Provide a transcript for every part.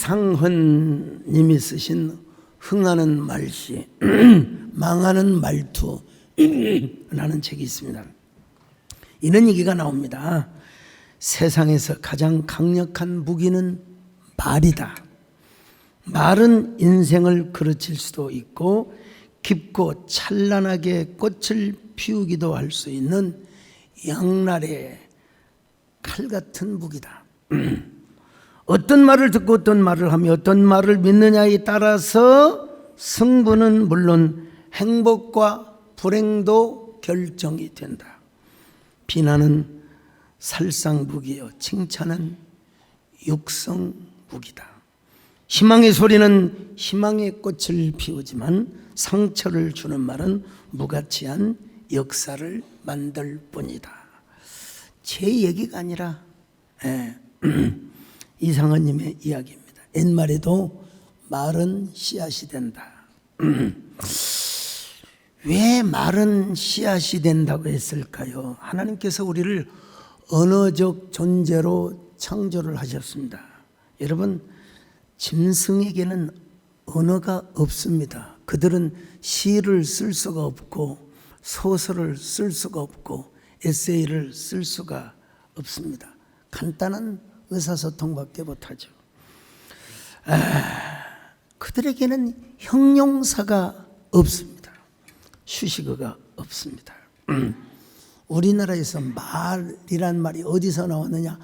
이상헌 님이 쓰신 흥하는 말씨 망하는 말투 라는 책이 있습니다. 이런 얘기가 나옵니다. 세상에서 가장 강력한 무기는 말이다. 말은 인생을 그르칠 수도 있고 깊고 찬란하게 꽃을 피우기도 할 수 있는 양날의 칼 같은 무기다. 어떤 말을 듣고 어떤 말을 하며 어떤 말을 믿느냐에 따라서 승부는 물론 행복과 불행도 결정이 된다. 비난은 살상무기요, 칭찬은 육성무기다. 희망의 소리는 희망의 꽃을 피우지만 상처를 주는 말은 무가치한 역사를 만들 뿐이다. 제 얘기가 아니라 이상헌님의 이야기입니다. 옛말에도 말은 씨앗이 된다. 왜 말은 씨앗이 된다고 했을까요? 하나님께서 우리를 언어적 존재로 창조를 하셨습니다. 여러분, 짐승에게는 언어가 없습니다. 그들은 시를 쓸 수가 없고 소설을 쓸 수가 없고 에세이를 쓸 수가 없습니다. 간단한 의사소통밖에 못하죠. 그들에게는 형용사가 없습니다. 수식어가 없습니다. 우리나라에서 말이란 말이 어디서 나왔느냐?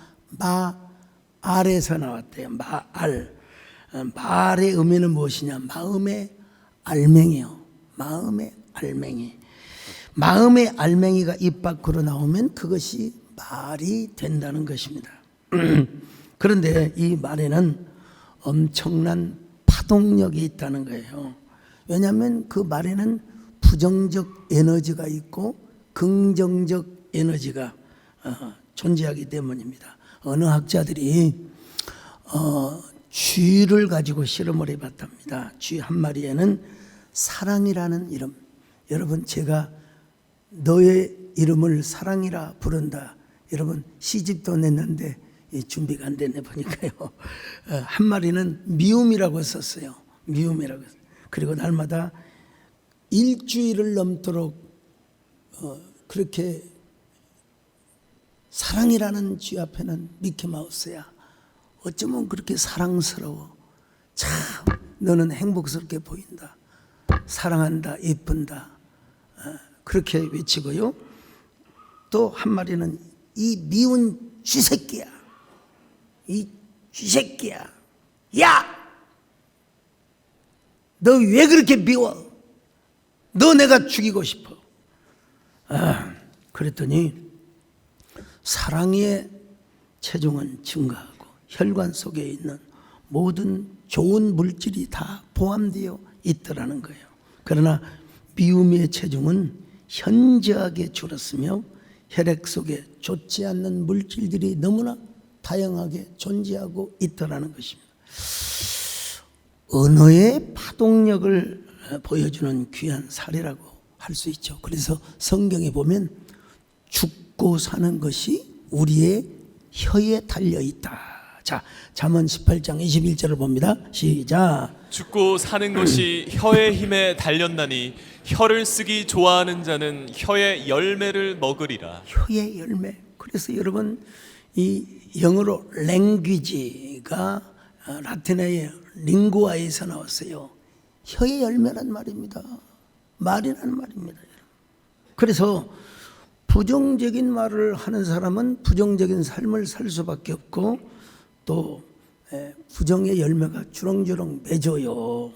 말에서 나왔대요. 말. 말의 의미는 무엇이냐? 마음의 알맹이요. 마음의 알맹이. 마음의 알맹이가 입 밖으로 나오면 그것이 말이 된다는 것입니다. 그런데 이 말에는 엄청난 파동력이 있다는 거예요. 왜냐하면 그 말에는 부정적 에너지가 있고 긍정적 에너지가 존재하기 때문입니다. 어느 학자들이 쥐를 가지고 실험을 해봤답니다. 쥐 한 마리에는 사랑이라는 이름, 여러분 제가 너의 이름을 사랑이라 부른다, 여러분 시집도 냈는데 준비가 안 됐네 보니까요. 한 마리는 미움이라고 썼어요. 미움이라고. 그리고 날마다 일주일을 넘도록 그렇게 사랑이라는 쥐 앞에는 미키마우스야, 어쩌면 그렇게 사랑스러워, 참 너는 행복스럽게 보인다, 사랑한다, 예쁜다, 그렇게 외치고요. 또 한 마리는 이 미운 쥐새끼야, 이 쥐새끼야, 야! 너 왜 그렇게 미워? 너 내가 죽이고 싶어. 그랬더니 사랑의 체중은 증가하고 혈관 속에 있는 모든 좋은 물질이 다 포함되어 있더라는 거예요. 그러나 미움의 체중은 현저하게 줄었으며 혈액 속에 좋지 않는 물질들이 너무나 다양하게 존재하고 있더라는 것입니다. 언어의 파동력을 보여주는 귀한 사례라고 할 수 있죠. 그래서 성경에 보면 죽고 사는 것이 우리의 혀에 달려있다. 자, 잠언 18장 21절을 봅니다. 시작. 죽고 사는 것이 혀의 힘에 달렸나니 혀를 쓰기 좋아하는 자는 혀의 열매를 먹으리라. 혀의 열매. 그래서 여러분 이 영어로 language가 라틴어의 링구아에서 나왔어요. 혀의 열매란 말입니다. 말이란 말입니다. 그래서 부정적인 말을 하는 사람은 부정적인 삶을 살 수밖에 없고 또 부정의 열매가 주렁주렁 맺어요.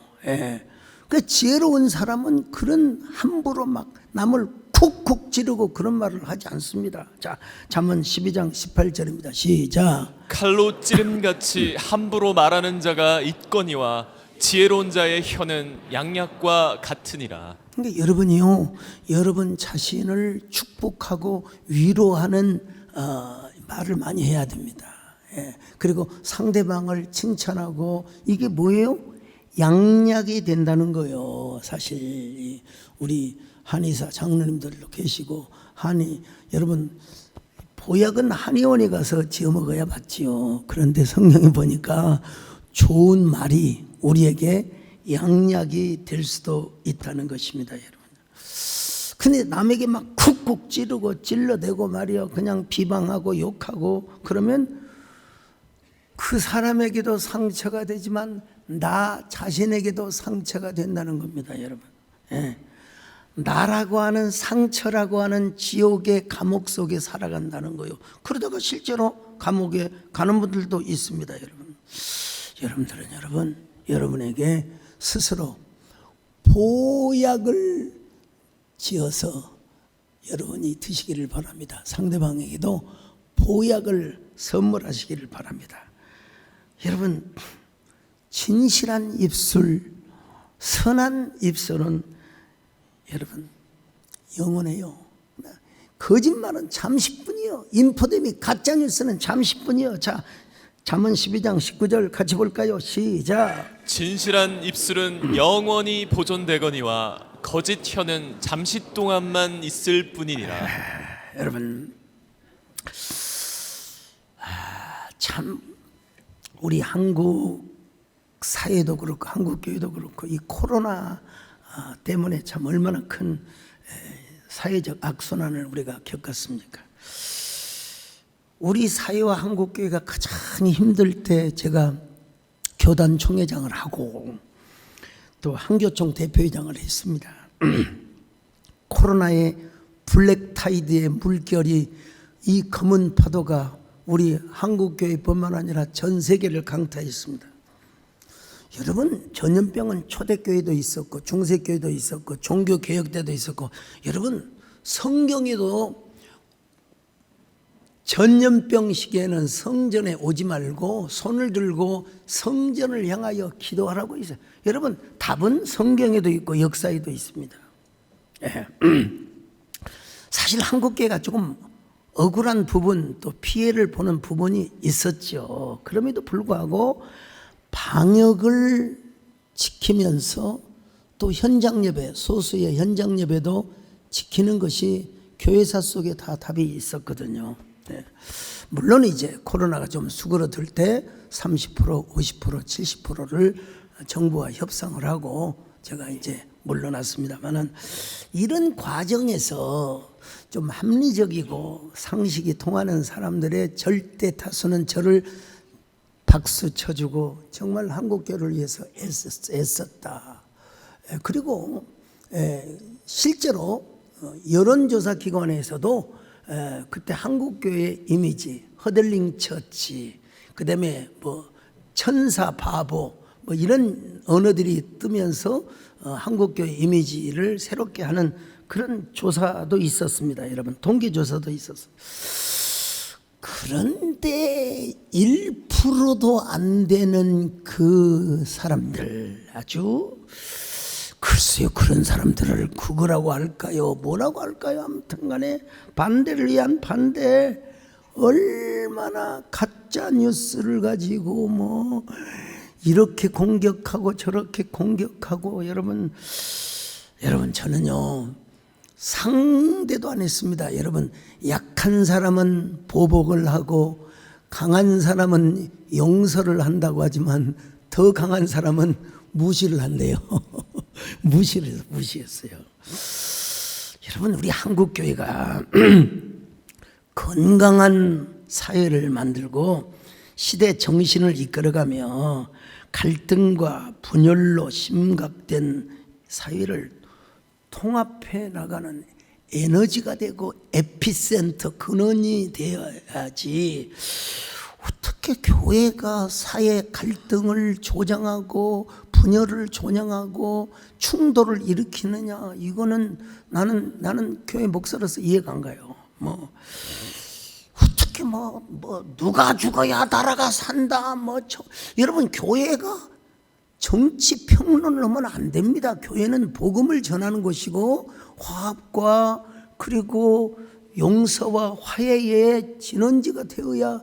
그 지혜로운 사람은 그런 함부로 막 남을 쿡쿡 찌르고 그런 말을 하지 않습니다. 자, 잠언 12장 18절입니다. 시작. 칼로 찌름같이 함부로 말하는 자가 있거니와 지혜로운 자의 혀는 양약과 같으니라. 그러니까 여러분이요, 여러분 자신을 축복하고 위로하는 말을 많이 해야 됩니다. 그리고 상대방을 칭찬하고 이게 뭐예요? 양약이 된다는 거예요. 사실 우리 한의사 장로님들도 계시고 여러분 보약은 한의원에 가서 지어 먹어야 맞지요. 그런데 성경에 보니까 좋은 말이 우리에게 양약이 될 수도 있다는 것입니다, 여러분. 근데 남에게 막 쿡쿡 찌르고 찔러대고 말이요, 그냥 비방하고 욕하고 그러면 그 사람에게도 상처가 되지만 나 자신에게도 상처가 된다는 겁니다, 여러분. 예. 나라고 하는 상처라고 하는 지옥의 감옥 속에 살아간다는 거예요. 그러다가 실제로 감옥에 가는 분들도 있습니다, 여러분. 여러분들은 여러분에게 스스로 보약을 지어서 여러분이 드시기를 바랍니다. 상대방에게도 보약을 선물하시기를 바랍니다. 여러분, 진실한 입술, 선한 입술은 여러분 영원해요. 거짓말은 잠시뿐이요. 인포데믹 가짜뉴스는 잠시뿐이요. 자, 잠언 12장 19절 같이 볼까요? 시작. 진실한 입술은 영원히 보존되거니와 거짓 혀는 잠시 동안만 있을 뿐이니라. 여러분, 참 우리 한국 사회도 그렇고 한국 교회도 그렇고 이 코로나 때문에 참 얼마나 큰 사회적 악순환을 우리가 겪었습니까? 우리 사회와 한국 교회가 가장 힘들 때 제가 교단 총회장을 하고 또 한교총 대표회장을 했습니다. 코로나의 블랙타이드의 물결이 이 검은 파도가 우리 한국교회뿐만 아니라 전 세계를 강타했습니다. 여러분, 전염병은 초대교회도 있었고 중세교회도 있었고 종교개혁 때도 있었고, 여러분 성경에도 전염병 시기에는 성전에 오지 말고 손을 들고 성전을 향하여 기도하라고 있어요. 여러분, 답은 성경에도 있고 역사에도 있습니다. 사실 한국교회가 조금 억울한 부분, 또 피해를 보는 부분이 있었죠. 그럼에도 불구하고 방역을 지키면서 또 현장 예배, 소수의 현장 예배도 지키는 것이 교회사 속에 다 답이 있었거든요. 네. 물론 이제 코로나가 좀 수그러들 때 30%, 50%, 70%를 정부와 협상을 하고 제가 이제 물러났습니다만은, 이런 과정에서 좀 합리적이고 상식이 통하는 사람들의 절대 다수는 저를 박수 쳐주고 정말 한국교회를 위해서 애썼다. 그리고 실제로 여론조사 기관에서도 그때 한국교회 이미지, 허들링 처치, 그 다음에 뭐 천사 바보, 뭐 이런 언어들이 뜨면서 한국교회 이미지를 새롭게 하는 그런 조사도 있었습니다. 여러분, 통계조사도 있었어요. 그런데 1%도 안 되는 그 사람들, 아주 글쎄요, 그런 사람들을 그거라고 할까요? 뭐라고 할까요? 아무튼 간에 반대를 위한 반대, 얼마나 가짜 뉴스를 가지고 뭐 이렇게 공격하고 저렇게 공격하고, 여러분 저는요 상대도 안 했습니다. 여러분, 약한 사람은 보복을 하고 강한 사람은 용서를 한다고 하지만 더 강한 사람은 무시를 한대요. 무시했어요. 여러분, 우리 한국교회가 건강한 사회를 만들고 시대 정신을 이끌어가며 갈등과 분열로 심각된 사회를 통합해 나가는 에너지가 되고 에피센터, 근원이 되어야지, 어떻게 교회가 사회 갈등을 조장하고 분열을 조장하고 충돌을 일으키느냐, 이거는 나는 교회 목사로서 이해가 안 가요. 뭐 어떻게 뭐 누가 죽어야 나라가 산다, 여러분, 교회가 정치 평론을 하면 안 됩니다. 교회는 복음을 전하는 것이고 화합과 그리고 용서와 화해의 진원지가 되어야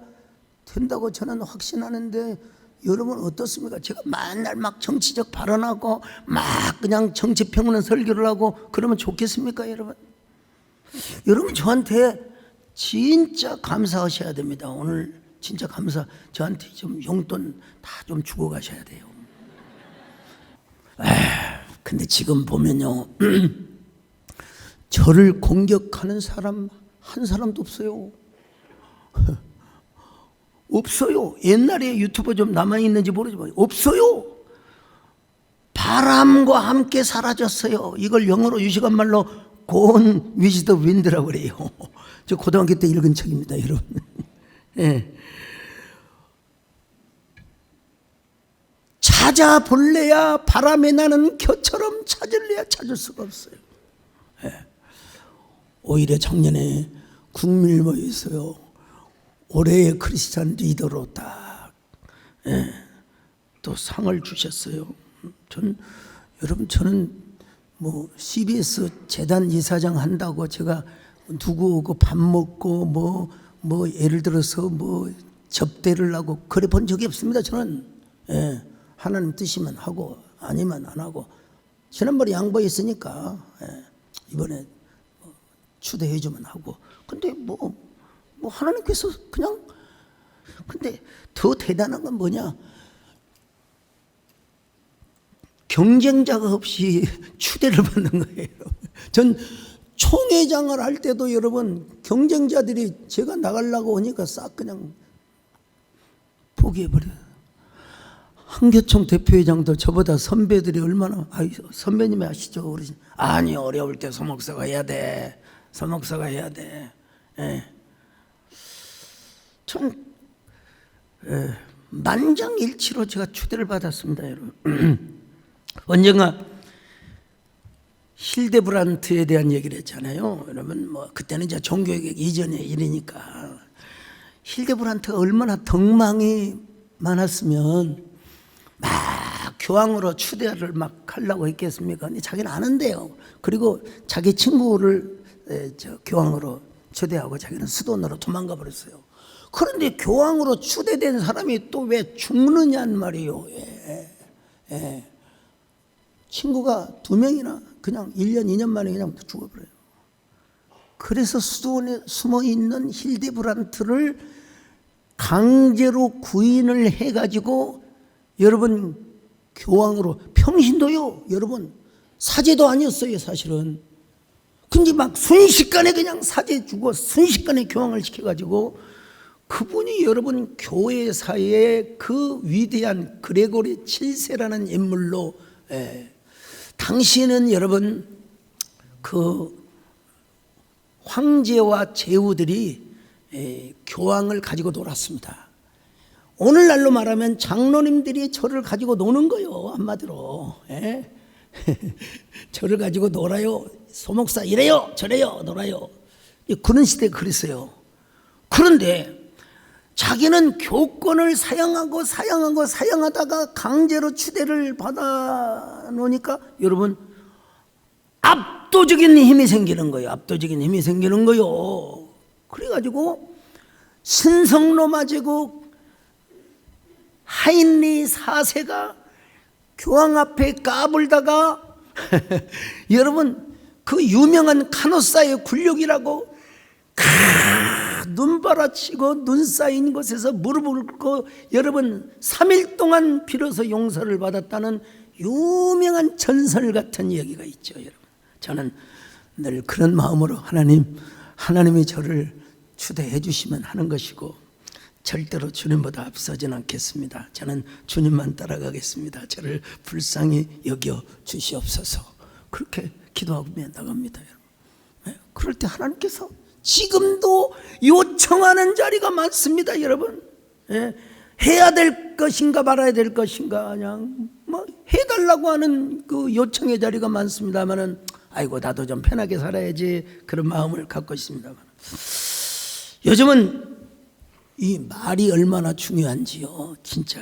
된다고 저는 확신하는데, 여러분 어떻습니까? 제가 맨날 막 정치적 발언하고 막 그냥 정치 평론 설교를 하고 그러면 좋겠습니까, 여러분? 여러분, 저한테 진짜 감사하셔야 됩니다. 오늘 진짜 저한테 좀 용돈 다 좀 주고 가셔야 돼요. 근데 지금 보면요, 저를 공격하는 사람 한 사람도 없어요. 없어요. 옛날에 유튜버 좀 남아있는지 모르지만 없어요. 바람과 함께 사라졌어요. 이걸 영어로 유식한 말로 gone with the wind라고 그래요. 저 고등학교 때 읽은 책입니다, 여러분. 예. 찾아볼래야 바람에 나는 겨처럼 찾을래야 찾을 수가 없어요. 예. 오히려 작년에 국민일보에서요, 올해의 크리스찬 리더로 딱 또 상을 주셨어요. 여러분, 저는 뭐 CBS 재단 이사장 한다고 제가 누구하고 밥 먹고 뭐 예를 들어서 뭐 접대를 하고 그래 본 적이 없습니다. 저는 하나님 뜻이면 하고 아니면 안 하고, 지난번에 양보했으니까 이번에 추대해 주면 하고. 근데 뭐 하나님께서 그냥, 근데 더 대단한 건 뭐냐, 경쟁자가 없이 추대를 받는 거예요. 전 총회장을 할 때도 여러분, 경쟁자들이 제가 나가려고 오니까 싹 그냥 포기해버려요. 한교총 대표회장도 저보다 선배들이 얼마나, 선배님이 아시죠? 어르신. 아니, 어려울 때 서목사가 해야 돼. 서목사가 해야 돼. 전 만장일치로 제가 추대를 받았습니다, 여러분. 언젠가 hildebrandt에 대한 얘기를 했잖아요. 여러분, 뭐 그때는 이제 종교개혁 이전의 일이니까 hildebrandt가 얼마나 덕망이 많았으면 막 교황으로 추대를 막 하려고 했겠습니까? 근데 자기는 아는데요. 그리고 자기 친구를 교황으로 추대하고 자기는 수도원으로 도망가 버렸어요. 그런데 교황으로 추대된 사람이 또 왜 죽느냐는 말이에요. 친구가 2명이나 그냥 1년, 2년 만에 그냥 죽어버려요. 그래서 수도원에 숨어있는 hildebrandt를 강제로 구인을 해가지고, 여러분, 교황으로, 평신도요, 여러분, 사제도 아니었어요, 사실은. 근데 막 순식간에 그냥 사제 주고 순식간에 교황을 시켜가지고, 그분이 여러분 교회사의 그 위대한 그레고리 7세라는 인물로, 당시에는 여러분 그 황제와 제후들이 교황을 가지고 놀았습니다. 오늘날로 말하면 장로님들이 저를 가지고 노는 거요, 한마디로. 저를 가지고 놀아요. 소목사 이래요 저래요 놀아요. 그런 시대에 그랬어요. 그런데 자기는 교권을 사양하다가 강제로 추대를 받아 놓으니까 여러분 압도적인 힘이 생기는 거예요. 압도적인 힘이 생기는 거예요. 그래가지고 신성로마 제국 하인리 4세가 교황 앞에 까불다가 여러분 그 유명한 카노사의 굴욕이라고 눈바라치고 눈 쌓인 곳에서 무릎을 꿇고 여러분 3일 동안 비로소 용서를 받았다는 유명한 전설 같은 이야기가 있죠. 여러분, 저는 늘 그런 마음으로 하나님이 저를 추대해 주시면 하는 것이고, 절대로 주님보다 앞서진 않겠습니다. 저는 주님만 따라가겠습니다. 저를 불쌍히 여겨 주시옵소서. 그렇게 기도하며 나갑니다. 여러분. 그럴 때 하나님께서 지금도 요청하는 자리가 많습니다, 여러분. 해야 될 것인가 말아야 될 것인가 그냥 뭐 해달라고 하는 그 요청의 자리가 많습니다만은, 아이고 나도 좀 편하게 살아야지 그런 마음을 갖고 있습니다만, 요즘은 이 말이 얼마나 중요한지요. 진짜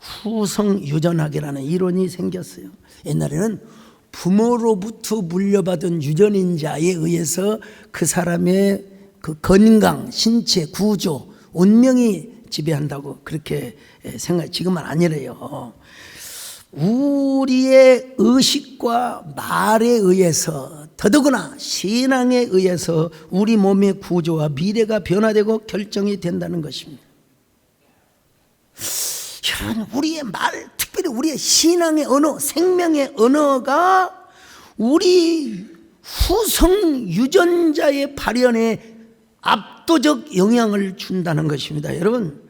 후성유전학이라는 이론이 생겼어요. 옛날에는 부모로부터 물려받은 유전인자에 의해서 그 사람의 그 건강, 신체, 구조, 운명이 지배한다고 그렇게 생각, 지금은 아니래요. 우리의 의식과 말에 의해서, 더더구나 신앙에 의해서 우리 몸의 구조와 미래가 변화되고 결정이 된다는 것입니다. 여러분, 우리의 말, 특별히 우리의 신앙의 언어, 생명의 언어가 우리 후성 유전자의 발현에 압도적 영향을 준다는 것입니다. 여러분,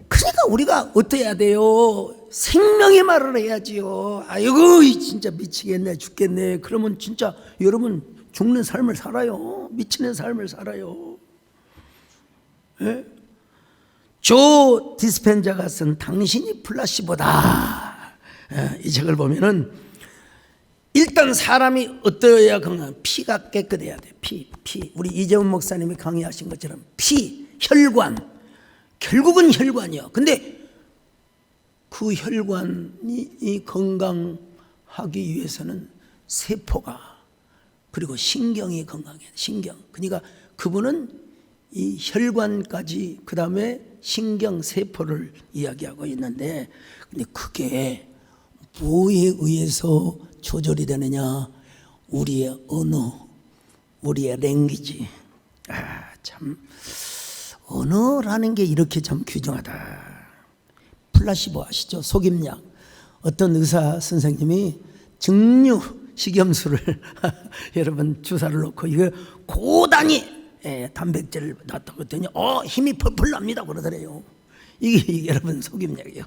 그러니까 우리가 어떠해야 돼요? 생명의 말을 해야지요. 아이고 진짜 미치겠네, 죽겠네. 그러면 진짜 여러분 죽는 삶을 살아요. 미치는 삶을 살아요. 예? 조 디스펜자가 쓴 당신이 플라시보다, 이 책을 보면은 일단 사람이 어떠해야 건강? 피가 깨끗해야 돼. 피. 우리 이재훈 목사님이 강의하신 것처럼 피, 혈관. 결국은 혈관이요. 근데 그 혈관이 건강하기 위해서는 세포가, 그리고 신경이 건강해야 돼. 신경. 그러니까 그분은 이 혈관까지, 그 다음에 신경 세포를 이야기하고 있는데, 근데 그게 뭐에 의해서 조절이 되느냐? 우리의 언어, 우리의 랭귀지. 참 언어라는 게 이렇게 참 귀중하다. 플라시보 아시죠? 속임약. 어떤 의사 선생님이 증류 식염수를 여러분 주사를 놓고 이거 고단위 단백질을 놨다고 했더니 힘이 펄펄 납니다 그러더래요. 이게 여러분 속임약이에요.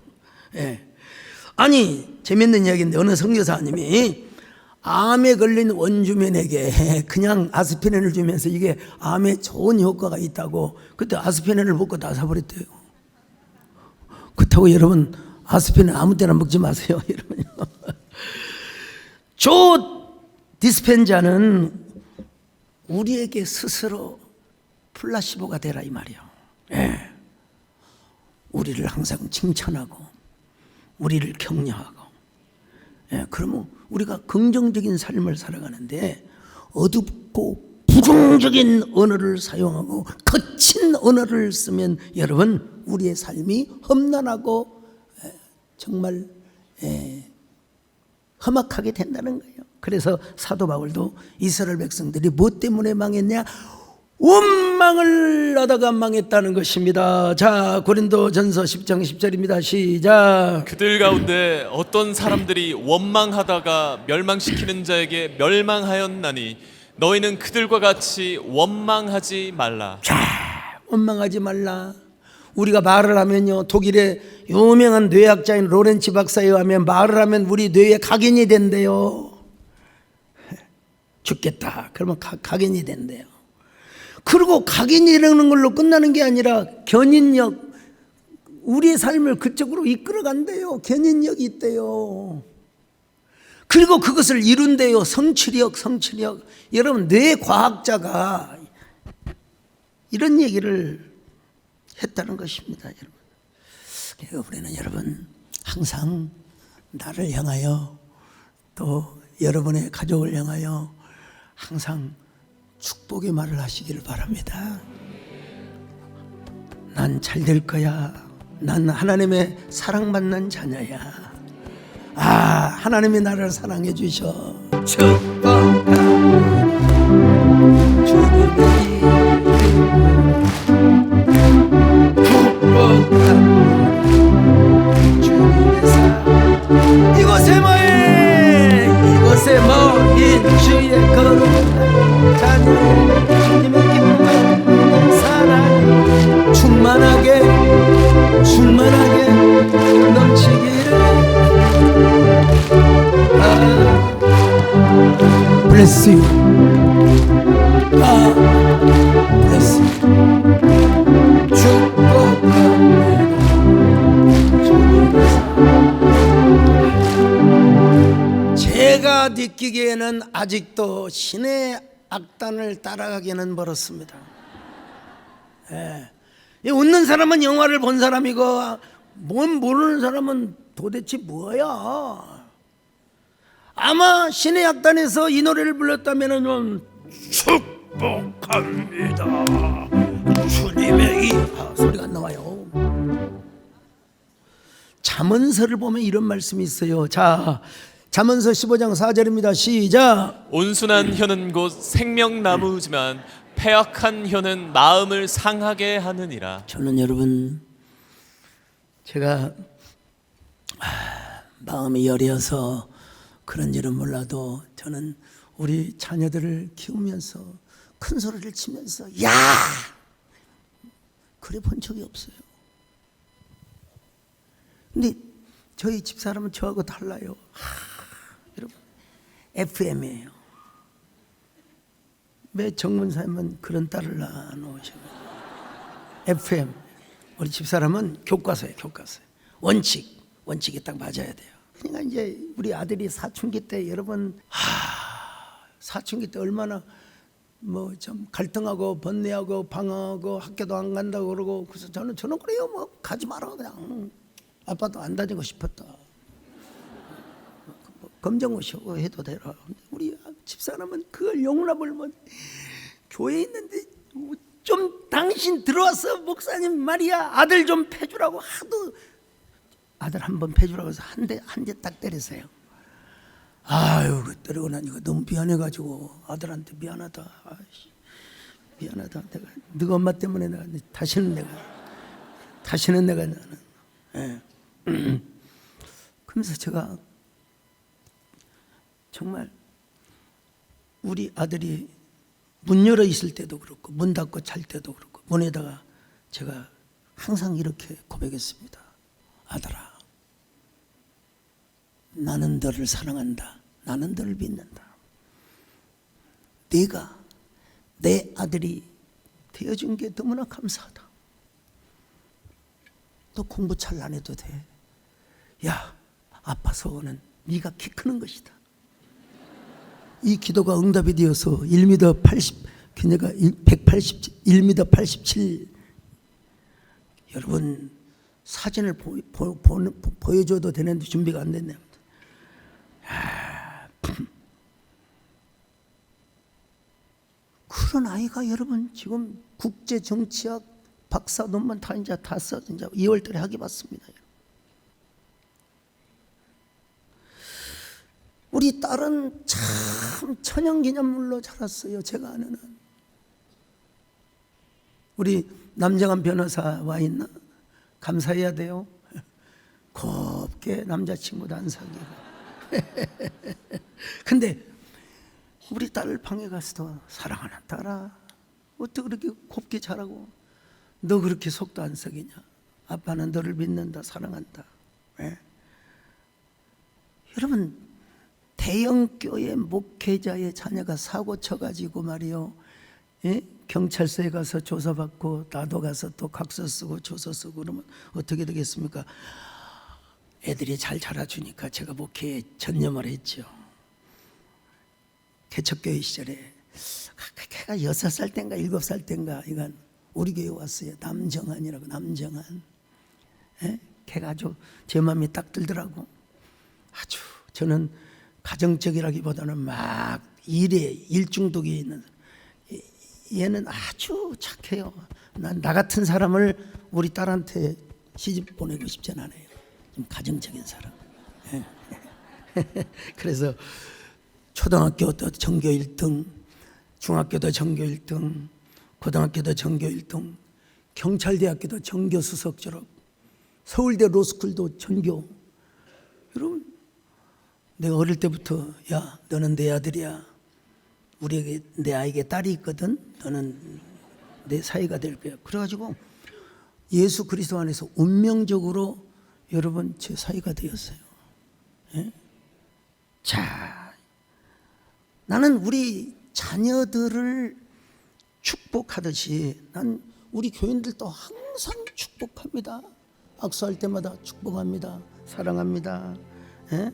아니 재밌는 이야기인데, 어느 선교사님이 암에 걸린 원주민에게 그냥 아스피린을 주면서 이게 암에 좋은 효과가 있다고, 그때 아스피린을 먹고 나사버렸대요. 그렇다고 여러분 아스피린 아무 때나 먹지 마세요. 여러분. 조 디스펜자는 우리에게 스스로 플라시보가 되라 이 말이에요. 우리를 항상 칭찬하고 우리를 격려하고, 그러면 우리가 긍정적인 삶을 살아가는데, 어둡고 부정적인 언어를 사용하고 거친 언어를 쓰면 여러분 우리의 삶이 험난하고 정말 험악하게 된다는 거예요. 그래서 사도 바울도 이스라엘 백성들이 무엇 때문에 망했냐? 원망을 하다가 망했다는 것입니다. 자, 고린도전서 10장 10절입니다. 시작. 그들 가운데 어떤 사람들이 원망하다가 멸망시키는 자에게 멸망하였나니 너희는 그들과 같이 원망하지 말라. 자, 원망하지 말라. 우리가 말을 하면요, 독일의 유명한 뇌학자인 로렌치 박사에 의하면 말을 하면 우리 뇌에 각인이 된대요. 죽겠다 그러면 각인이 된대요. 그리고 각인이라는 걸로 끝나는 게 아니라 견인력, 우리의 삶을 그쪽으로 이끌어간대요. 견인력이 있대요. 그리고 그것을 이룬대요. 성취력. 여러분, 뇌과학자가 이런 얘기를 했다는 것입니다. 여러분, 우리는 여러분 항상 나를 향하여, 또 여러분의 가족을 향하여 항상 축복의 말을 하시기를 바랍니다. 난 잘 될 거야. 난 하나님의 사랑받는 자녀야. 하나님이 나를 사랑해 주셔. 축복합니다. 주님의 사랑. 이곳에 모인 주의 거룩한 자녀의 주님의 기쁨과 사랑이 충만하게 넘치기를. Bless you. Bless you. 축복합니다. 주님의 사랑. 제가 느끼기에는 아직도 신의 악단을 따라가기는 멀었습니다. 이 웃는 사람은 영화를 본 사람이고, 모르는 사람은 도대체 뭐야? 아마 신의 악단에서 이 노래를 불렀다면은 축복합니다. 주님의 이 소리가 안 나와요. 잠언서를 보면 이런 말씀이 있어요. 자, 잠언서 15장 4절입니다. 시작. 온순한 혀는 곧 생명나무지만 패악한 혀는 마음을 상하게 하느니라. 저는 여러분 제가 마음이 여려서 그런지는 몰라도 저는 우리 자녀들을 키우면서 큰 소리를 치면서 야! 그래 본 적이 없어요. 근데 저희 집사람은 저하고 달라요. 여러분 FM이에요. 왜 정문사님은 그런 딸을 낳아놓으셔? FM. 우리 집사람은 교과서예요. 교과서. 원칙이 딱 맞아야 돼요. 그러니까 이제 우리 아들이 사춘기 때 여러분 사춘기 때 얼마나 뭐 좀 갈등하고 번뇌하고 방황하고 학교도 안 간다고 그러고 그래서 저는 그래요. 뭐 가지 마라 그냥. 아빠도 안 다니고 싶었다. 검정고시고 해도 되라. 우리 집사람은 그걸 용납을 못. 교회에 있는데 좀 당신 들어와서 목사님 말이야 아들 좀 패주라고 하도 아들 한 번 패주라고 해서 한 대 딱 때렸어요. 아유 그 때리고 나니까 너무 미안해가지고 아들한테 미안하다. 아이씨, 미안하다. 내가 너 엄마 때문에 내가 다시는 내가 나는. 예. 그러면서 제가 정말 우리 아들이 문 열어 있을 때도 그렇고 문 닫고 잘 때도 그렇고 문에다가 제가 항상 이렇게 고백했습니다. 아들아, 나는 너를 사랑한다. 나는 너를 믿는다. 네가 내 아들이 되어준 게 너무나 감사하다. 너 공부 잘 안 해도 돼. 야, 아빠 소원은 네가 키 크는 것이다. 이 기도가 응답이 되어서 1m 80, 그녀가 1m 87. 여러분 사진을 보여줘도 되는데 준비가 안 됐네요. 그런 아이가 여러분 지금 국제 정치학 박사 논문 다 써. 이제 2월달에 학위 받습니다. 우리 딸은 참 천연기념물로 자랐어요. 제가 아는 한. 우리 남정한 변호사 와 있나? 감사해야 돼요. 곱게 남자친구도 안 사귀고. 근데 우리 딸 방에 가서도 사랑하는 딸아 어떻게 그렇게 곱게 자라고 너 그렇게 속도 안 썩이냐? 아빠는 너를 믿는다, 사랑한다. 네? 여러분 대형교회 목회자의 자녀가 사고 쳐가지고 말이요, 예? 경찰서에 가서 조사받고 나도 가서 또 각서 쓰고 조서 쓰고 그러면 어떻게 되겠습니까? 애들이 잘 자라주니까 제가 목회에 전념을 했죠. 개척교회 시절에 걔가 6살 땐가 7살 땐가 이건 우리 교회 왔어요. 남정한이라고. 남정한. 예? 걔가 아주 제 마음이 딱 들더라고. 아주 저는 가정적이라기보다는 막 일 중독에 있는, 얘는 아주 착해요. 나 같은 사람을 우리 딸한테 시집 보내고 싶진 않아요. 좀 가정적인 사람. 그래서 초등학교도 전교 1등, 중학교도 전교 1등, 고등학교도 전교 1등, 경찰대학교도 전교 수석 졸업, 서울대 로스쿨도 전교. 여러분 내가 어릴 때부터 야 너는 내 아들이야. 우리에게 내 아이에게 딸이 있거든. 너는 내 사이가 될 거야. 그래가지고 예수 그리스도 안에서 운명적으로 여러분 제 사이가 되었어요. 예? 자, 나는 우리 자녀들을 축복하듯이 난 우리 교인들도 항상 축복합니다. 악수할 때마다 축복합니다. 사랑합니다. 예?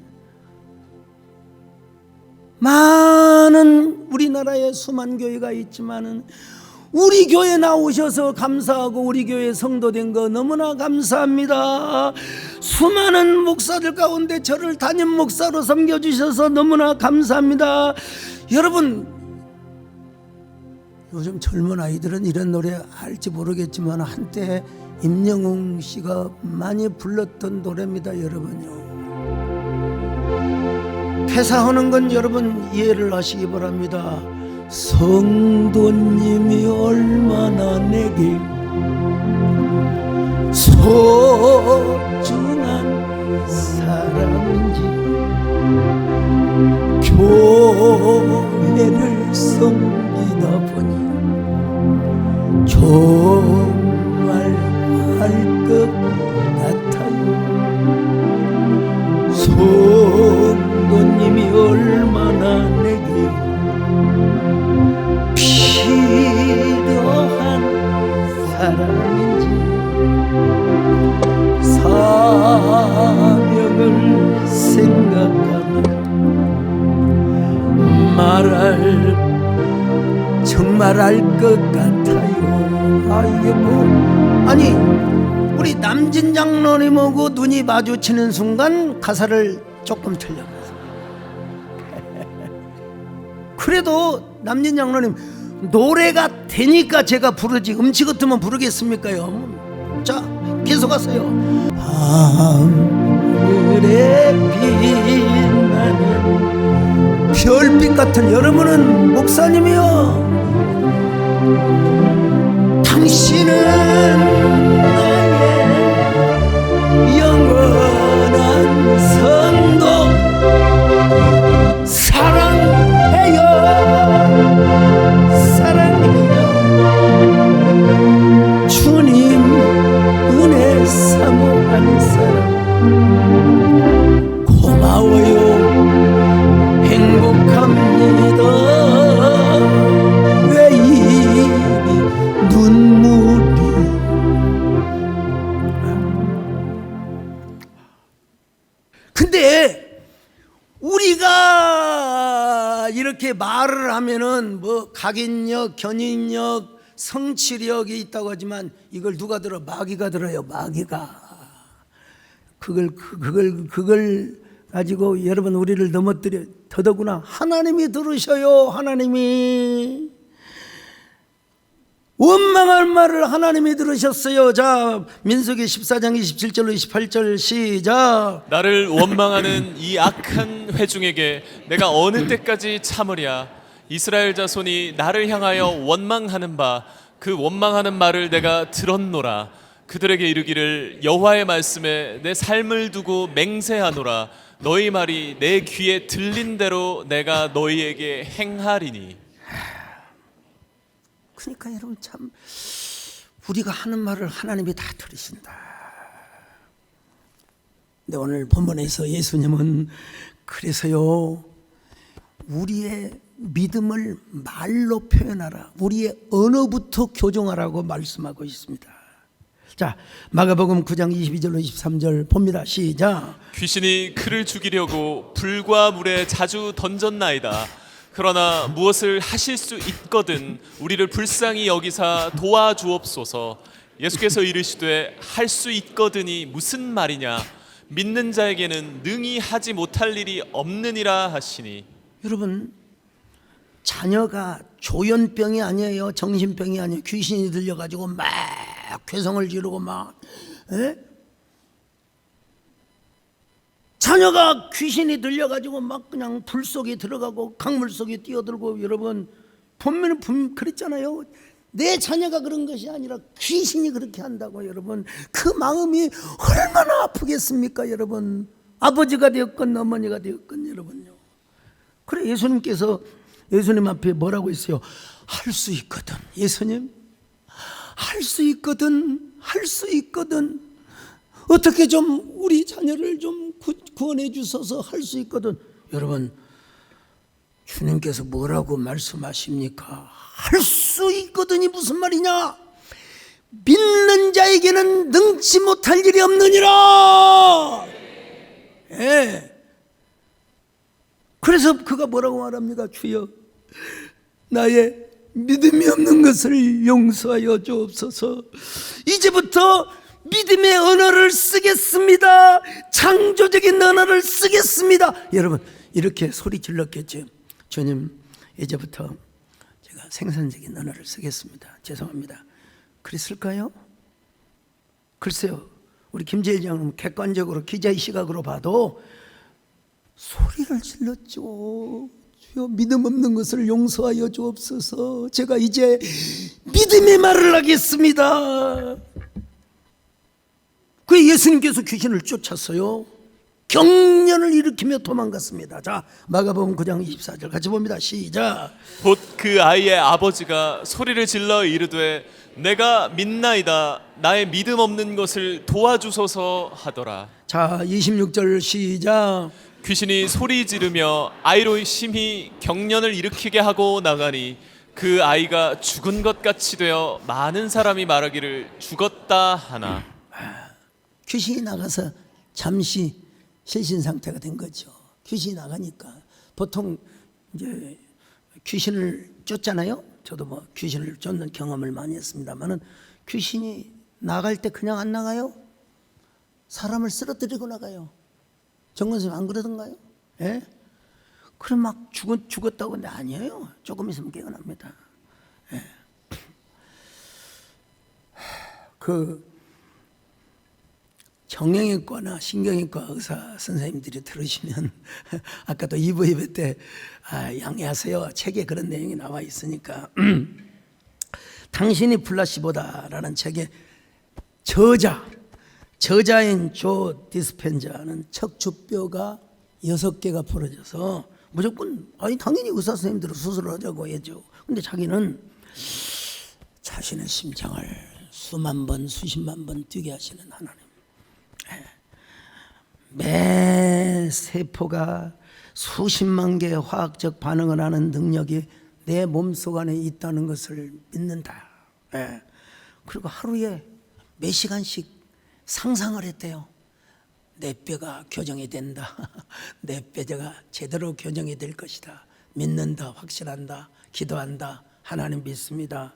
많은 우리나라에 수많은 교회가 있지만은 우리 교회 나오셔서 감사하고 우리 교회 성도된 거 너무나 감사합니다. 수많은 목사들 가운데 저를 담임 목사로 섬겨주셔서 너무나 감사합니다. 여러분 요즘 젊은 아이들은 이런 노래 알지 모르겠지만 한때 임영웅 씨가 많이 불렀던 노래입니다. 여러분요, 회사하는 건 여러분 이해를 하시기 바랍니다. 성도님이 얼마나 내게 소중한 사람인지 교회를 섬기다 보니 정말 알 것 같아요. 성도님이 얼마나 내게 필요한 사람인지 사명을 생각하면 정말 알 것 같아요. 이게 아니 우리 남진 장로님하고 눈이 마주치는 순간 가사를 조금 틀려버렸어요. 그래도 남진 장로님 노래가 되니까 제가 부르지 음치 같으면 부르겠습니까요? 자, 계속하세요. 하늘에 빛나는 별빛 같은 여러분은 목사님이요, 당신은 나의 영원한 성도 사랑해요. 주님 은혜 사모하는 사람 고마워요. 행복합니다. 왜 이 눈물이. 근데 우리가 이렇게 말을 하면은 뭐 각인력, 견인력, 성취력이 있다고 하지만 이걸 누가 들어? 마귀가 들어요. 마귀가. 그걸 가지고 여러분 우리를 넘어뜨려. 더더구나 하나님이 들으셔요. 하나님이 원망할 말을 하나님이 들으셨어요. 자, 민수기 14장 27절로 28절 시작. 나를 원망하는 이 악한 회중에게 내가 어느 때까지 참으랴. 이스라엘 자손이 나를 향하여 원망하는 바 그 원망하는 말을 내가 들었노라. 그들에게 이르기를 여호와의 말씀에 내 삶을 두고 맹세하노라. 너희 말이 내 귀에 들린 대로 내가 너희에게 행하리니. 그러니까 여러분 참 우리가 하는 말을 하나님이 다 들으신다. 근데 오늘 본문에서 예수님은 그래서요, 우리의 믿음을 말로 표현하라, 우리의 언어부터 교정하라고 말씀하고 있습니다. 자, 마가복음 9장 22절로 23절 봅니다. 시작. 귀신이 그를 죽이려고 불과 물에 자주 던졌나이다. 그러나 무엇을 하실 수 있거든 우리를 불쌍히 여기사 도와주옵소서. 예수께서 이르시되 할 수 있거든이 무슨 말이냐. 믿는 자에게는 능히 하지 못할 일이 없느니라 하시니. 여러분, 자녀가 조현병이 아니에요. 정신병이 아니에요. 귀신이 들려가지고 막 괴성을 지르고 막, 에? 자녀가 귀신이 들려가지고 막 그냥 불 속에 들어가고 강물 속에 뛰어들고, 여러분 보면 그랬잖아요. 내 자녀가 그런 것이 아니라 귀신이 그렇게 한다고. 여러분 그 마음이 얼마나 아프겠습니까? 여러분 아버지가 되었건 어머니가 되었건 여러분요. 그래 예수님께서 예수님 앞에 뭐라고 했어요? 할 수 있거든. 예수님 할 수 있거든. 할 수 있거든. 어떻게 좀 우리 자녀를 좀 구원해 주셔서 할 수 있거든. 여러분 주님께서 뭐라고 말씀하십니까? 할 수 있거든이 무슨 말이냐? 믿는 자에게는 능치 못할 일이 없느니라. 예. 그래서 그가 뭐라고 말합니까? 주여 나의 믿음이 없는 것을 용서하여 주옵소서. 이제부터 믿음의 언어를 쓰겠습니다. 창조적인 언어를 쓰겠습니다. 여러분 이렇게 소리 질렀겠죠. 주님 이제부터 제가 생산적인 언어를 쓰겠습니다. 죄송합니다. 그랬을까요? 글쎄요. 우리 김재일 장로는 객관적으로 기자의 시각으로 봐도 소리를 질렀죠. 주여 믿음 없는 것을 용서하여 주옵소서. 제가 이제 믿음의 말을 하겠습니다. 그 예수님께서 귀신을 쫓았어요. 경련을 일으키며 도망갔습니다. 자, 마가복음 9장 24절 같이 봅니다. 시작. 곧 그 아이의 아버지가 소리를 질러 이르되 내가 믿나이다 나의 믿음 없는 것을 도와주소서 하더라. 자, 26절 시작. 귀신이 소리 지르며 아이로 심히 경련을 일으키게 하고 나가니 그 아이가 죽은 것 같이 되어 많은 사람이 말하기를 죽었다 하나. 귀신이 나가서 잠시 실신 상태가 된 거죠. 귀신이 나가니까 보통 이제 귀신을 쫓잖아요. 저도 뭐 귀신을 쫓는 경험을 많이 했습니다만은 귀신이 나갈 때 그냥 안 나가요. 사람을 쓰러뜨리고 나가요. 정건 선생님 안 그러던가요? 예? 그럼 막 죽었다고 근데 아니에요. 조금 있으면 깨어납니다. 예. 그 정형외과나 신경외과 의사 선생님들이 들으시면 아까도 2부 예배 때 양해하세요. 책에 그런 내용이 나와 있으니까 당신이 플라시보다라는 책에 저자인 조 디스펜자는 척추뼈가 6개가 부러져서 무조건 당연히 의사 선생님들은 수술을 하자고 했죠. 근데 자기는 자신의 심장을 수만 번 수십만 번 뛰게 하시는 하나님, 매 세포가 수십만 개의 화학적 반응을 하는 능력이 내 몸속 안에 있다는 것을 믿는다. 그리고 하루에 몇 시간씩 상상을 했대요. 내 뼈가 교정이 된다. 내 뼈가 제대로 교정이 될 것이다. 믿는다, 확신한다, 기도한다, 하나님 믿습니다.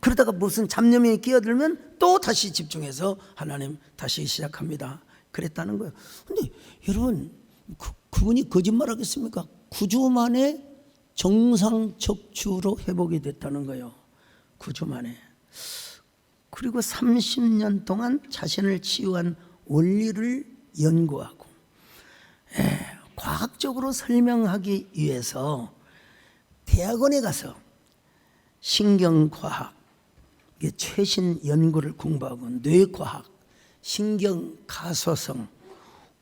그러다가 무슨 잡념이 끼어들면 또 다시 집중해서 하나님 다시 시작합니다. 그랬다는 거예요. 근데 여러분, 그분이 거짓말하겠습니까? 9주 만에 정상 척추로 회복이 됐다는 거예요. 9주 만에. 그리고 30년 동안 자신을 치유한 원리를 연구하고 과학적으로 설명하기 위해서 대학원에 가서 신경과학, 최신 연구를 공부하고 뇌과학, 신경가소성,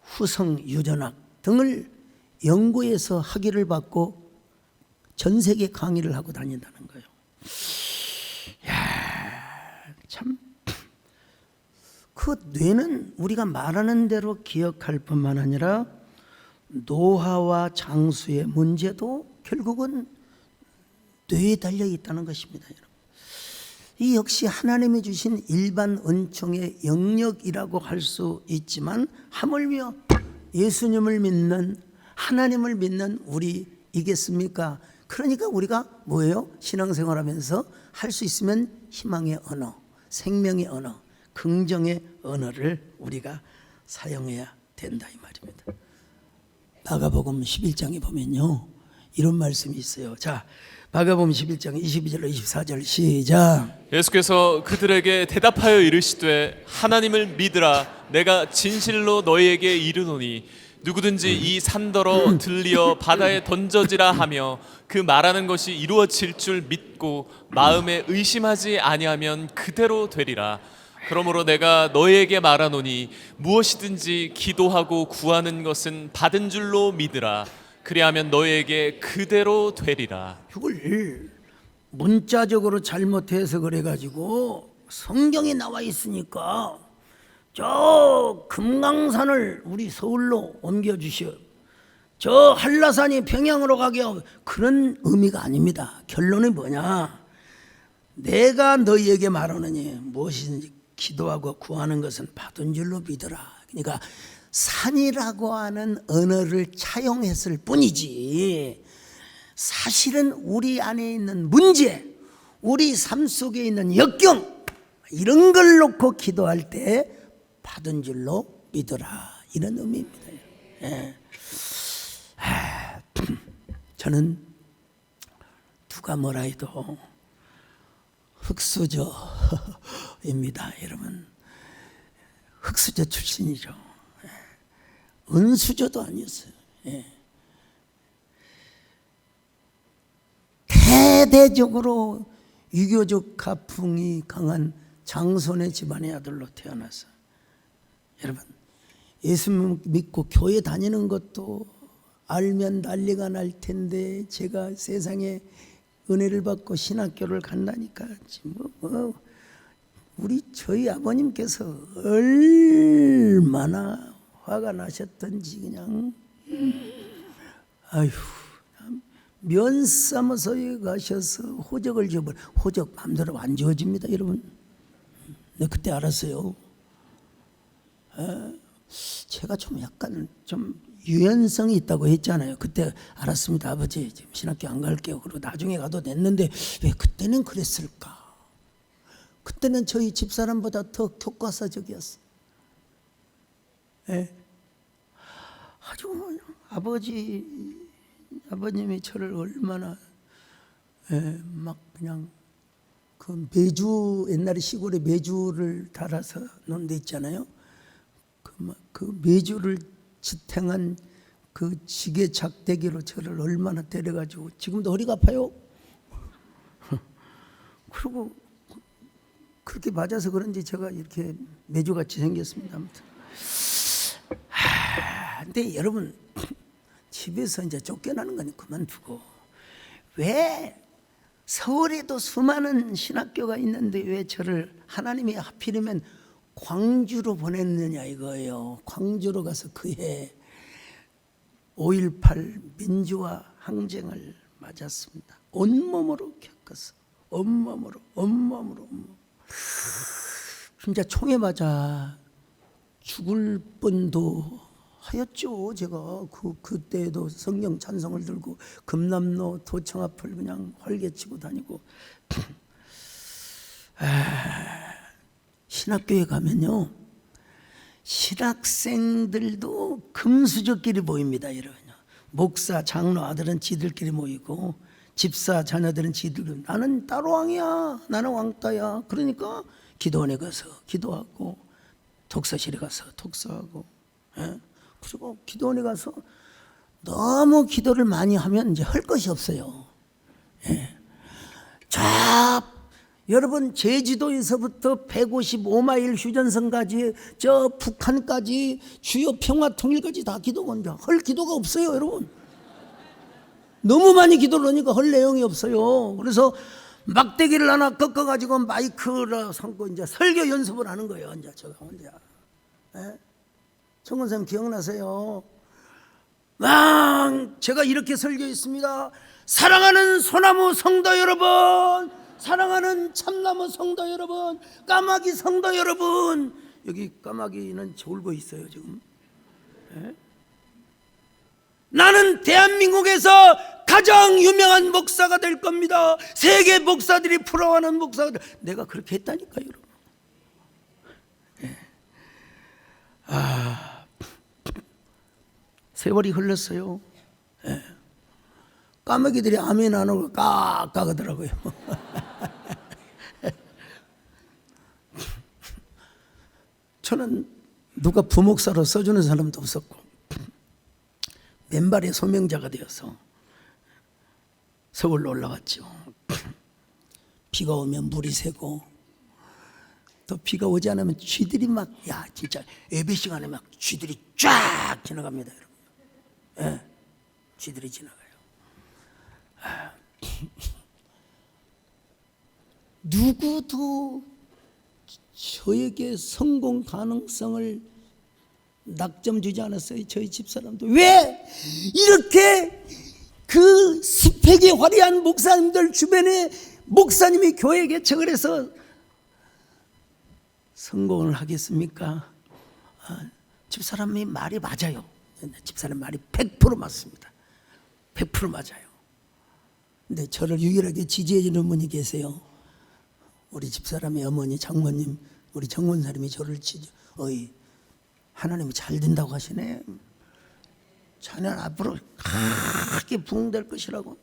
후성유전학 등을 연구해서 학위를 받고 전 세계 강의를 하고 다닌다는 거예요. 참, 그 뇌는 우리가 말하는 대로 기억할 뿐만 아니라 노화와 장수의 문제도 결국은 뇌에 달려 있다는 것입니다. 이 역시 하나님이 주신 일반 은총의 영역이라고 할 수 있지만 하물며 예수님을 믿는, 하나님을 믿는 우리이겠습니까? 그러니까 우리가 뭐예요? 신앙생활하면서 할 수 있으면 희망의 언어, 생명의 언어, 긍정의 언어를 우리가 사용해야 된다 이 말입니다. 마가복음 11장에 보면요, 이런 말씀이 있어요. 자, 마가복음 11장 22절로 24절 시작. 예수께서 그들에게 대답하여 이르시되 하나님을 믿으라. 내가 진실로 너희에게 이르노니 누구든지 이 산더러 들리어 바다에 던져지라 하며 그 말하는 것이 이루어질 줄 믿고 마음에 의심하지 아니하면 그대로 되리라. 그러므로 내가 너희에게 말하노니 무엇이든지 기도하고 구하는 것은 받은 줄로 믿으라. 그리하면 너희에게 그대로 되리라. 이걸 문자적으로 잘못해서 그래가지고 성경에 나와 있으니까 저 금강산을 우리 서울로 옮겨주시오, 저 한라산이 평양으로 가게 하고, 그런 의미가 아닙니다. 결론이 뭐냐? 내가 너희에게 말하느니 무엇이든지 기도하고 구하는 것은 받은 줄로 믿어라. 그러니까 산이라고 하는 언어를 차용했을 뿐이지 사실은 우리 안에 있는 문제, 우리 삶 속에 있는 역경, 이런 걸 놓고 기도할 때 받은 줄로 믿어라, 이런 의미입니다. 저는 누가 뭐라 해도 흑수저입니다. 여러분, 흑수저 출신이죠. 은수저도 아니었어요. 대대적으로 유교적 가풍이 강한 장손의 집안의 아들로 태어나서 여러분, 예수 믿고 교회 다니는 것도 알면 난리가 날 텐데 제가 세상에 은혜를 받고 신학교를 간다니까 우리 저희 아버님께서 얼마나 화가 나셨던지 그냥 아휴 면 사무소에 가셔서 호적을 지어버려. 호적 마음대로 안 지어집니다 여러분. 네, 그때 알았어요. 제가 좀 약간 좀 유연성이 있다고 했잖아요. 그때 알았습니다. 아버지 지금 신학교 안 갈게요. 그리고 나중에 가도 됐는데 왜 그때는 그랬을까? 그때는 저희 집사람보다 더 교과서적이었어요. 네. 아주 아버님이 저를 얼마나 막 그냥 그 메주 옛날에 시골에 메주를 달아서 놓은 데 있잖아요. 그 메주를 지탱한 그 지게 작대기로 저를 얼마나 때려가지고 지금도 허리가 아파요. 그리고 그렇게 맞아서 그런지 제가 이렇게 메주같이 생겼습니다. 아무튼. 근데 여러분 집에서 이제 쫓겨나는 건 그만두고 왜 서울에도 수많은 신학교가 있는데 왜 저를 하나님이 하필이면 광주로 보냈느냐 이거예요. 광주로 가서 그해 5.18 민주화 항쟁을 맞았습니다. 온몸으로 겪었어. 온몸으로. 진짜 총에 맞아 죽을 뻔도 하였죠. 제가 그때도 성경 찬송을 들고 금남로 도청 앞을 그냥 활개치고 다니고. 신학교에 가면요 신학생들도 금수저끼리 모입니다. 여러분. 목사 장로 아들은 지들끼리 모이고 집사 자녀들은 지들끼리. 나는 따로 왕이야. 나는 왕따야. 그러니까 기도원에 가서 기도하고 독서실에 가서 독서하고 그리고 기도원에 가서 너무 기도를 많이 하면 이제 할 것이 없어요. 자, 여러분 제주도에서부터 155마일 휴전선까지 저 북한까지 주요 평화통일까지 다 기도원이야. 할 기도가 없어요 여러분. 너무 많이 기도를 하니까 할 내용이 없어요. 그래서 막대기를 하나 꺾어가지고 마이크를 삼고 이제 설교 연습을 하는 거예요. 이제 제가 혼자. 청근쌤 기억나세요? 제가 이렇게 설교했습니다. 사랑하는 소나무 성도 여러분, 사랑하는 참나무 성도 여러분, 까마귀 성도 여러분. 여기 까마귀는 졸고 있어요 지금. 나는 대한민국에서 가장 유명한 목사가 될 겁니다. 세계 목사들이 부러워하는 목사가. 내가 그렇게 했다니까요 여러분. 세월이 흘렀어요. 까마귀들이 아멘 안 하고 까까하더라고요. 저는 누가 부목사로 써주는 사람도 없었고 맨발의 소명자가 되어서 서울로 올라왔죠. 비가 오면 물이 새고 또 비가 오지 않으면 쥐들이 막 진짜 예배 시간에 막 쥐들이 쫙 지나갑니다 여러분. 쥐들이 지나가요. 누구도 저에게 성공 가능성을 낙점 주지 않았어요. 저희 집사람도. 왜 이렇게 그 스펙이 화려한 목사님들 주변에 목사님이 교회 개척을 해서 성공을 하겠습니까? 집사람이 말이 맞아요. 집사람 말이 100% 맞습니다. 100% 맞아요. 근데 저를 유일하게 지지해 주는 분이 계세요. 우리 집사람의 어머니 장모님, 우리 정원사님이 저를 어이 하나님이 잘 된다고 하시네. 자네는 앞으로 크게 부흥될 것이라고.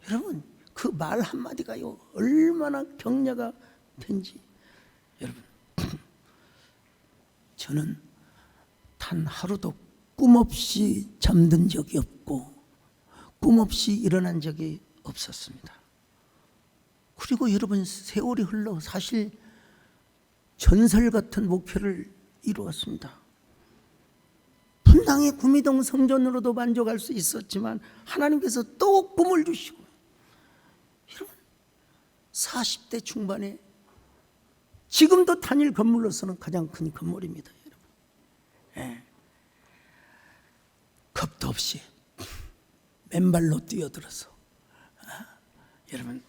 여러분 그 말 한마디가요 얼마나 격려가 된지. 여러분 저는 단 하루도 꿈 없이 잠든 적이 없고 꿈 없이 일어난 적이 없었습니다. 그리고 여러분 세월이 흘러 사실 전설 같은 목표를 이루었습니다. 분당의 구미동 성전으로도 만족할 수 있었지만 하나님께서 또 꿈을 주시고, 여러분 40대 중반에 지금도 단일 건물로서는 가장 큰 건물입니다. 여러분, 예. 겁도 없이 맨발로 뛰어들어서, 여러분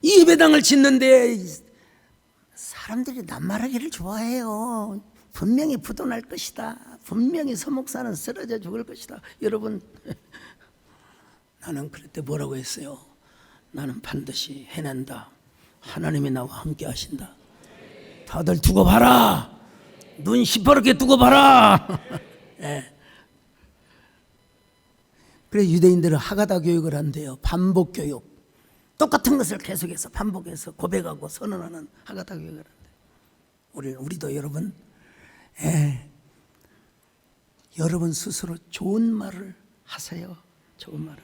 이 예배당을 짓는데 사람들이 낱말하기를 좋아해요. 분명히 부도날 것이다. 분명히 서목사는 쓰러져 죽을 것이다. 여러분, 나는 그럴 때 뭐라고 했어요? 나는 반드시 해낸다. 하나님이 나와 함께 하신다. 다들 두고 봐라. 눈 시퍼렇게 두고 봐라. 예. 그래 유대인들은 하가다 교육을 한대요. 반복 교육. 똑같은 것을 계속해서 반복해서 고백하고 선언하는 하가다 교육을 한대요. 우리도 여러분, 여러분 스스로 좋은 말을 하세요. 좋은 말을.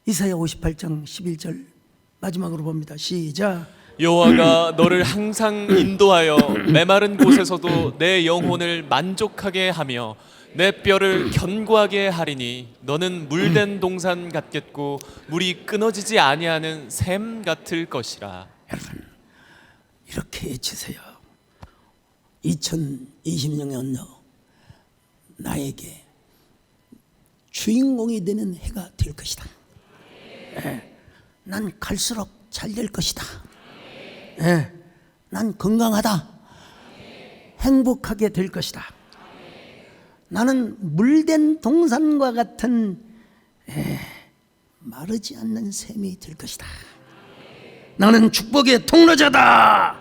이사야 58장 11절 마지막으로 봅니다. 시작. 여호와가 너를 항상 인도하여 메마른 곳에서도 내 영혼을 만족하게 하며 내 뼈를 견고하게 하리니 너는 물된 동산 같겠고 물이 끊어지지 아니하는 샘 같을 것이라. 여러분 이렇게 외치세요. 2020년도 나에게 주인공이 되는 해가 될 것이다. 난 갈수록 잘 될 것이다. 난 건강하다. 행복하게 될 것이다. 나는 물된 동산과 같은 마르지 않는 샘이 될 것이다. 나는 축복의 통로자다.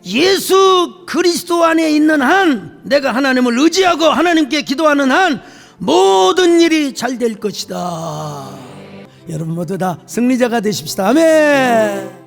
예수 그리스도 안에 있는 한, 내가 하나님을 의지하고 하나님께 기도하는 한 모든 일이 잘 될 것이다. 여러분 모두 다 승리자가 되십시다. 아멘.